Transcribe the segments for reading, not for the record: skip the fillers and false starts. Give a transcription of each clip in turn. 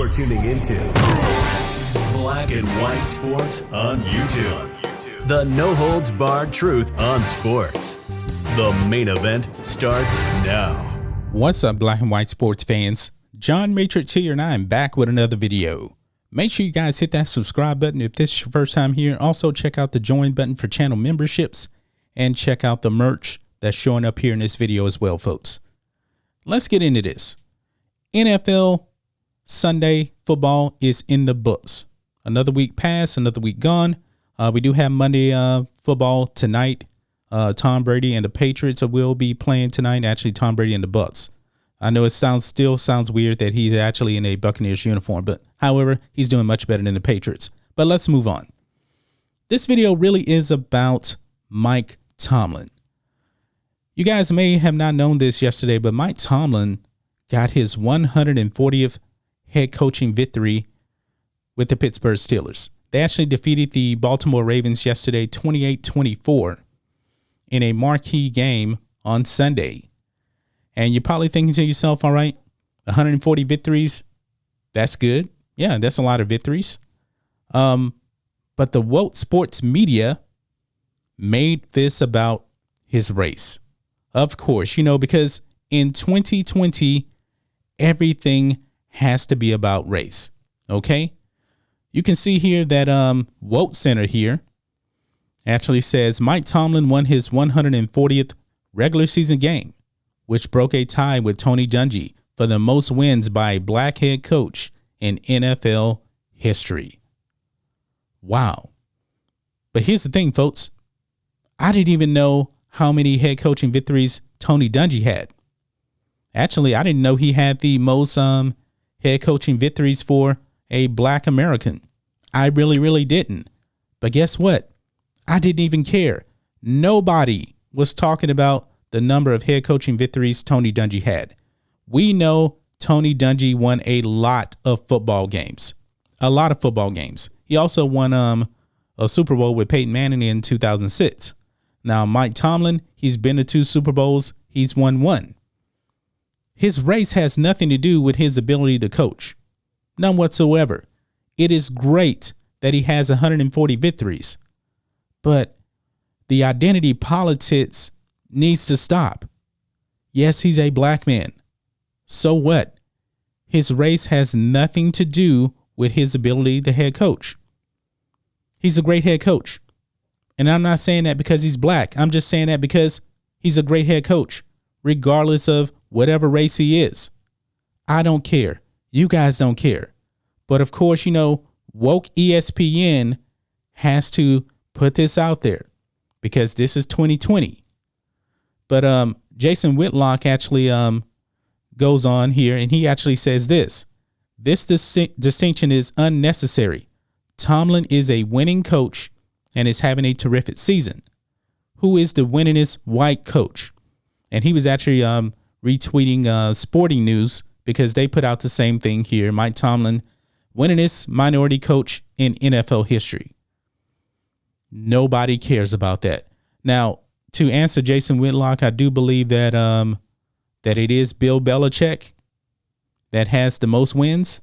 You're tuning into Black and White Sports on YouTube. The no-holds-barred truth on sports. The main event starts now. What's up, Black and White sports fans? John Matrix here, and I'm back with another video. Make sure you guys hit that subscribe button if this is your first time here. Also, check out the join button for channel memberships, and check out the merch that's showing up here in this video as well, folks. Let's get into this. NFL Sunday football is in the books. Another week passed, another week gone. We do have Monday football tonight. Tom Brady and the Patriots will be playing tonight. Actually, Tom Brady and the Bucks. I know it still sounds weird that he's actually in a Buccaneers uniform, but however, he's doing much better than the Patriots. But let's move on. This video really is about Mike Tomlin. You guys may have not known this yesterday, but Mike Tomlin got his 140th head coaching victory with the Pittsburgh Steelers. They actually defeated the Baltimore Ravens yesterday 28-24 in a marquee game on Sunday. And you're probably thinking to yourself, all right, 140 victories, that's good. Yeah, that's a lot of victories. But the woke sports media made this about his race. Of course, because in 2020, everything has to be about race. Okay. You can see here that Woke Center here actually says Mike Tomlin won his 140th regular season game, which broke a tie with Tony Dungy for the most wins by a black head coach in NFL history. Wow. But here's the thing, folks. I didn't even know how many head coaching victories Tony Dungy had. Actually, I didn't know he had the most head coaching victories for a black American. I really didn't. But guess what? I didn't even care. Nobody was talking about the number of head coaching victories Tony Dungy had. We know Tony Dungy won a lot of football games. A lot of football games. He also won a Super Bowl with Peyton Manning in 2006. Now, Mike Tomlin, he's been to 2 Super Bowls. He's won 1. His race has nothing to do with his ability to coach. None whatsoever. It is great that he has 140 victories. But the identity politics needs to stop. Yes, he's a black man. So what? His race has nothing to do with his ability to head coach. He's a great head coach. And I'm not saying that because he's black. I'm just saying that because he's a great head coach, regardless of whatever race he is. I don't care. You guys don't care. But of course, woke ESPN has to put this out there because this is 2020. But Jason Whitlock actually goes on here and he actually says this. This distinction is unnecessary. Tomlin is a winning coach and is having a terrific season. Who is the winningest white coach? And he was actually retweeting Sporting News because they put out the same thing here. Mike Tomlin, winningest minority coach in NFL history. Nobody cares about that. Now, to answer Jason Whitlock, I do believe that that it is Bill Belichick that has the most wins.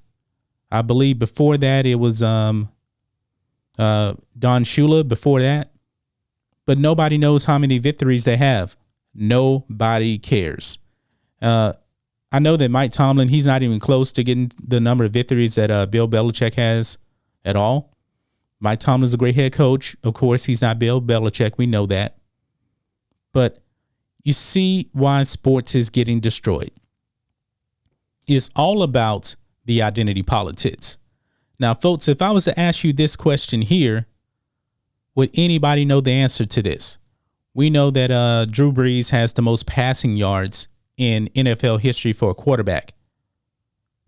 I believe before that it was Don Shula before that. But nobody knows how many victories they have. Nobody cares. I know that Mike Tomlin, he's not even close to getting the number of victories that Bill Belichick has at all. Mike Tomlin's a great head coach. Of course, he's not Bill Belichick. We know that. But you see why sports is getting destroyed. It's all about the identity politics. Now, folks, if I was to ask you this question here, would anybody know the answer to this? We know that Drew Brees has the most passing yards in NFL history for a quarterback.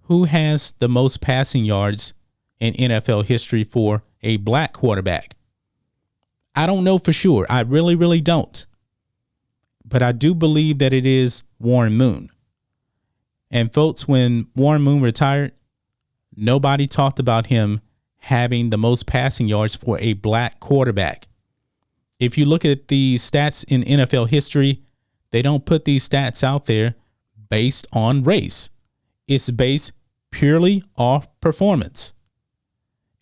Who has the most passing yards in NFL history for a black quarterback? I don't know for sure. I really don't. But I do believe that it is Warren Moon. And folks, when Warren Moon retired, nobody talked about him having the most passing yards for a black quarterback. If you look at the stats in NFL history, they don't put these stats out there based on race. It's based purely off performance.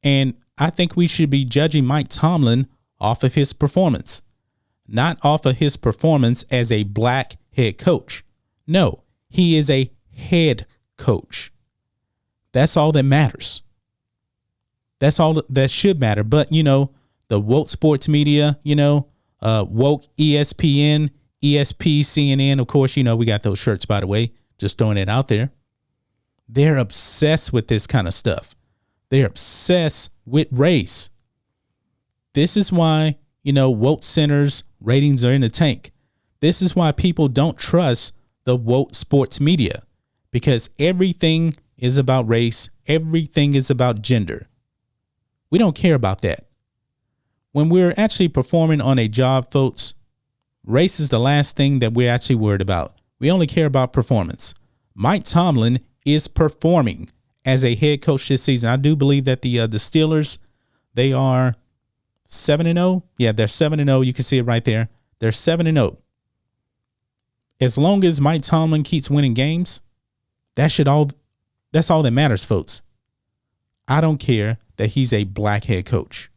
And I think we should be judging Mike Tomlin off of his performance, not off of his performance as a black head coach. No, he is a head coach. That's all that matters. That's all that should matter. But, the woke sports media, woke ESPN, ESP, CNN, of course, we got those shirts, by the way, just throwing it out there. They're obsessed with this kind of stuff. They're obsessed with race. This is why, woke centers ratings are in the tank. This is why people don't trust the woke sports media, because everything is about race. Everything is about gender. We don't care about that. When we're actually performing on a job, folks, race is the last thing that we're actually worried about. We only care about performance. Mike Tomlin is performing as a head coach this season. I do believe that the Steelers, they are 7-0. Yeah, they're 7-0. You can see it right there. They're 7-0. As long as Mike Tomlin keeps winning games, that's all that matters, folks. I don't care that he's a black head coach.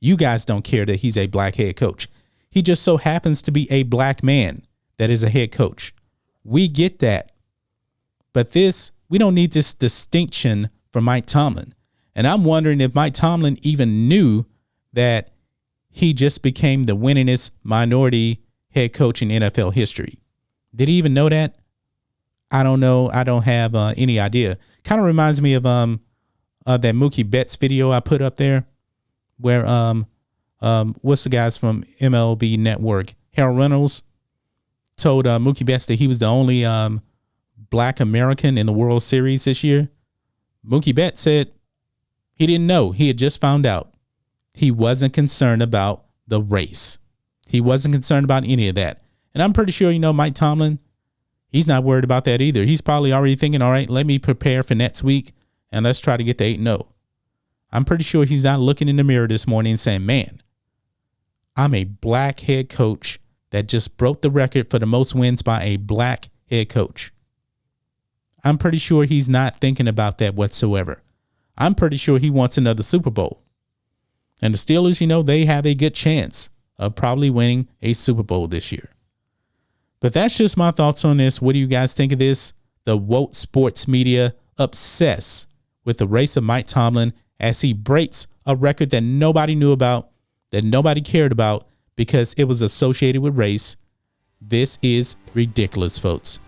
You guys don't care that he's a black head coach. He just so happens to be a black man that is a head coach. We get that. But we don't need this distinction from Mike Tomlin. And I'm wondering if Mike Tomlin even knew that he just became the winningest minority head coach in NFL history. Did he even know that? I don't know. I don't have any idea. Kind of reminds me of that Mookie Betts video I put up there, where what's the guys from MLB Network? Harold Reynolds told Mookie Betts that he was the only black American in the World Series this year. Mookie Betts said he didn't know. He had just found out. He wasn't concerned about the race. He wasn't concerned about any of that. And I'm pretty sure, Mike Tomlin, he's not worried about that either. He's probably already thinking, all right, let me prepare for next week and let's try to get to 8-0. I'm pretty sure he's not looking in the mirror this morning and saying, man, I'm a black head coach that just broke the record for the most wins by a black head coach. I'm pretty sure he's not thinking about that whatsoever. I'm pretty sure he wants another Super Bowl. And the Steelers, they have a good chance of probably winning a Super Bowl this year. But that's just my thoughts on this. What do you guys think of this? The woke sports media obsessed with the race of Mike Tomlin as he breaks a record that nobody knew about, that nobody cared about because it was associated with race. This is ridiculous, folks.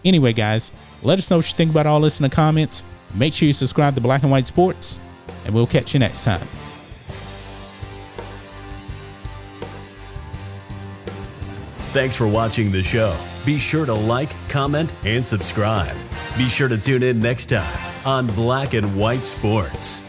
Anyway, guys, let us know what you think about all this in the comments. Make sure you subscribe to Black and White Sports, and we'll catch you next time. Thanks for watching the show. Be sure to like, comment, and subscribe. Be sure to tune in next time on Black and White Sports.